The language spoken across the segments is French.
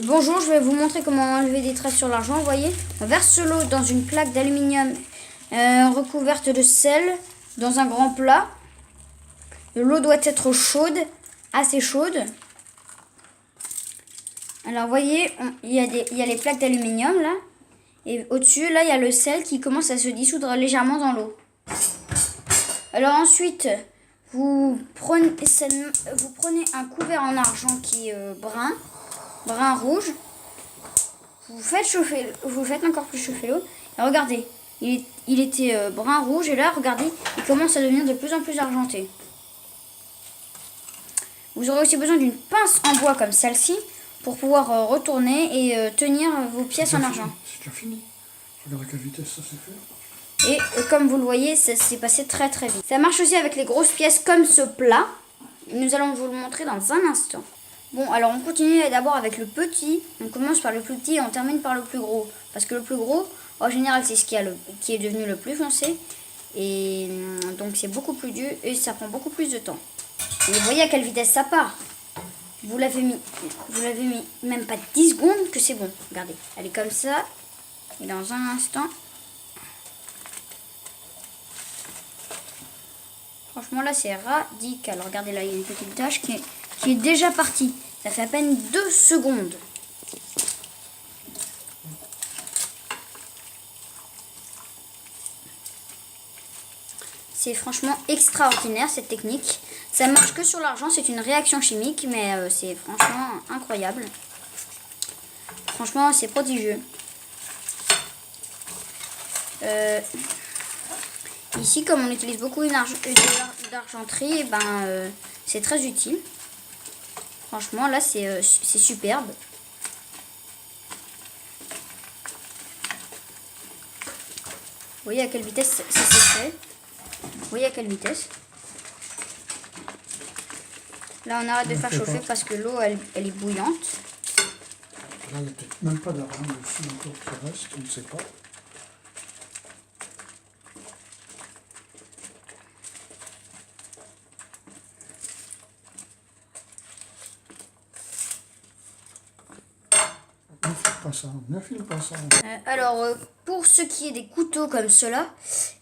Bonjour, je vais vous montrer comment enlever des traces sur l'argent. Vous voyez, on verse l'eau dans une plaque d'aluminium recouverte de sel dans un grand plat. L'eau doit être chaude, assez chaude. Alors vous voyez, il y a les plaques d'aluminium là. Et au-dessus, là, il y a le sel qui commence à se dissoudre légèrement dans l'eau. Alors ensuite, vous prenez un couvert en argent qui est brun rouge. Vous faites encore plus chauffer l'eau. Et regardez, il était brun rouge et là, regardez, il commence à devenir de plus en plus argenté. Vous aurez aussi besoin d'une pince en bois comme celle-ci pour pouvoir retourner et tenir vos pièces en argent. C'est déjà fini. Regarde à quelle vitesse ça s'est fait. Et comme vous le voyez, ça s'est passé très très vite. Ça marche aussi avec les grosses pièces comme ce plat. Nous allons vous le montrer dans un instant. Bon, alors on continue d'abord avec le petit. On commence par le plus petit et on termine par le plus gros. Parce que le plus gros, en général, c'est ce qui est devenu le plus foncé. Et donc c'est beaucoup plus dur et ça prend beaucoup plus de temps. Et vous voyez à quelle vitesse ça part. Vous l'avez mis même pas 10 secondes que c'est bon. Regardez, elle est comme ça. Et dans un instant... Franchement là c'est radical. Regardez là, il y a une petite tache qui est déjà partie. Ça fait à peine 2 secondes. C'est franchement extraordinaire cette technique. Ça marche que sur l'argent, c'est une réaction chimique, mais c'est franchement incroyable. Franchement c'est prodigieux. Ici, comme on utilise beaucoup d'argenterie, c'est très utile. Franchement, là, c'est superbe. Vous voyez à quelle vitesse ça s'est fait. Vous voyez à quelle vitesse. Là, on arrête de faire chauffer parce que l'eau, elle est bouillante. Là, il n'y a peut-être même pas d'argent dessus encore qui reste, on ne sait pas. Ne file pas ça. Alors, pour ce qui est des couteaux comme cela,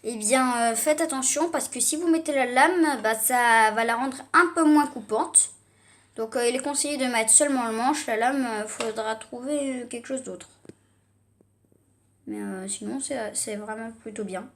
eh bien, faites attention parce que si vous mettez la lame, ça va la rendre un peu moins coupante. Donc, il est conseillé de mettre seulement le manche. La lame, il faudra trouver quelque chose d'autre. Mais sinon, c'est vraiment plutôt bien.